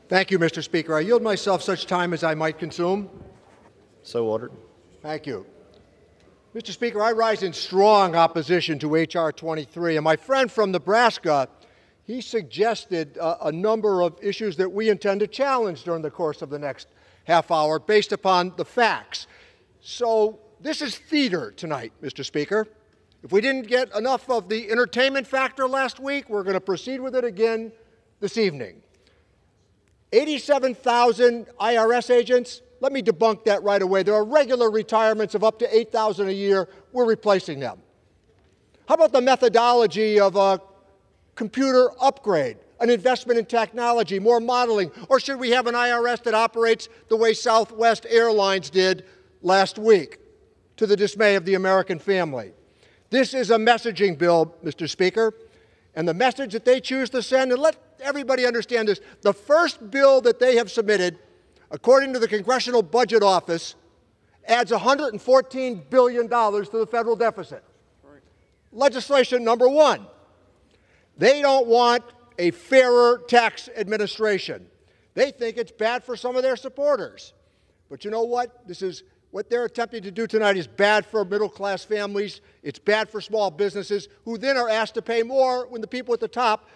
Thank you, Mr. Speaker. I yield myself such time as I might consume. So ordered. Thank you. Mr. Speaker, I rise in strong opposition to H.R. 23, and my friend from Nebraska, he suggested a number of issues that we intend to challenge during the course of the next half hour based upon the facts. So this is theater tonight, Mr. Speaker. If we didn't get enough of the entertainment factor last week, we're going to proceed with it again this evening. 87,000 IRS agents. Let me debunk that right away. There are regular retirements of up to 8,000 a year. We're replacing them. How about the methodology of a computer upgrade, an investment in technology, more modeling? Or should we have an IRS that operates the way Southwest Airlines did last week, to the dismay of the American family? This is a messaging bill, Mr. Speaker, and the message that they choose to send, and let everybody understand this, the first bill that they have submitted, according to the Congressional Budget Office, adds $114 billion to the federal deficit. Right. Legislation number one, they don't want a fairer tax administration. They think it's bad for some of their supporters. But you know what? What they're attempting to do tonight is bad for middle-class families. It's bad for small businesses, who then are asked to pay more when the people at the top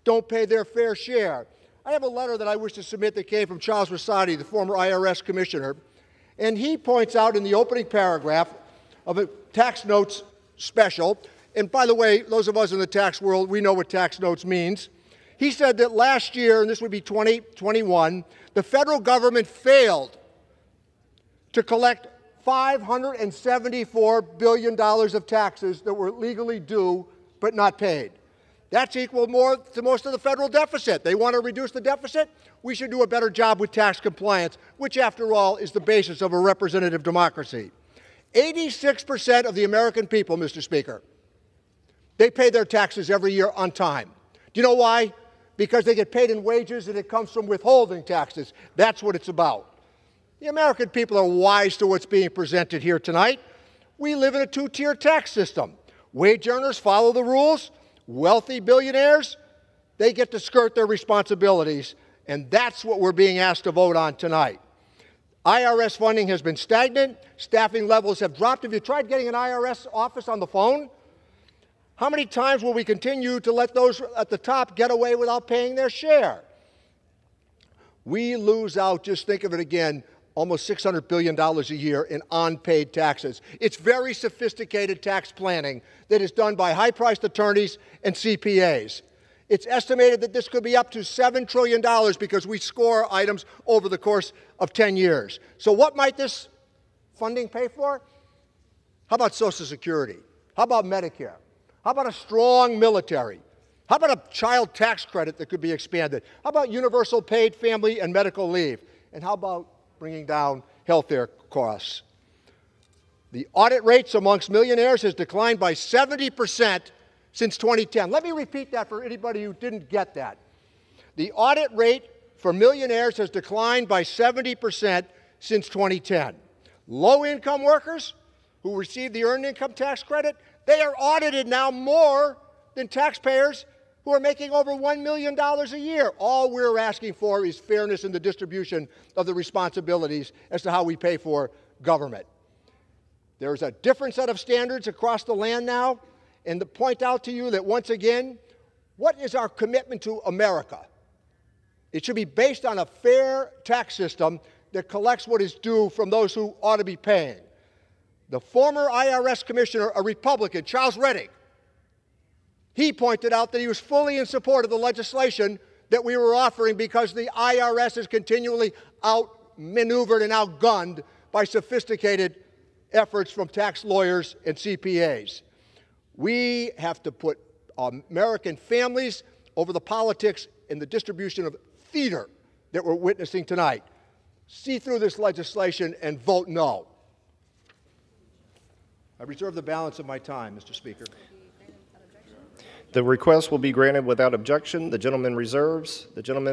don't pay their fair share. I have a letter that I wish to submit that came from Charles Rosati, the former IRS commissioner, and he points out in the opening paragraph of a tax notes special, and by the way, those of us in the tax world, we know what tax notes means. He said that last year, and this would be 2021, the federal government failed to collect $574 billion of taxes that were legally due but not paid. That's equal more to most of the federal deficit. They want to reduce the deficit? We should do a better job with tax compliance, which, after all, is the basis of a representative democracy. 86% of the American people, Mr. Speaker, they pay their taxes every year on time. Do you know why? Because they get paid in wages and it comes from withholding taxes. That's what it's about. The American people are wise to what's being presented here tonight. We live in a two-tier tax system. Wage earners follow the rules. Wealthy billionaires, they get to skirt their responsibilities, and that's what we're being asked to vote on tonight. IRS funding has been stagnant. Staffing levels have dropped. Have you tried getting an IRS office on the phone? How many times will we continue to let those at the top get away without paying their share? We lose out, just think of it again, almost $600 billion a year in unpaid taxes. It's very sophisticated tax planning that is done by high-priced attorneys and CPAs. It's estimated that this could be up to $7 trillion because we score items over the course of 10 years. So what might this funding pay for? How about Social Security? How about Medicare? How about a strong military? How about a child tax credit that could be expanded? How about universal paid family and medical leave? And how about bringing down health care costs? The audit rates amongst millionaires has declined by 70% since 2010. Let me repeat that for anybody who didn't get that. The audit rate for millionaires has declined by 70% since 2010. Low-income workers who receive the earned income tax credit, they are audited now more than taxpayers who are making over $1 million a year. All we're asking for is fairness in the distribution of the responsibilities as to how we pay for government. There's a different set of standards across the land now, and to point out to you that, once again, what is our commitment to America? It should be based on a fair tax system that collects what is due from those who ought to be paying. The former IRS commissioner, a Republican, Charles Rettig, he pointed out that he was fully in support of the legislation that we were offering because the IRS is continually outmaneuvered and outgunned by sophisticated efforts from tax lawyers and CPAs. We have to put American families over the politics and the distribution of theater that we're witnessing tonight. See through this legislation and vote no. I reserve the balance of my time, Mr. Speaker. The request will be granted without objection. The gentleman reserves. The gentleman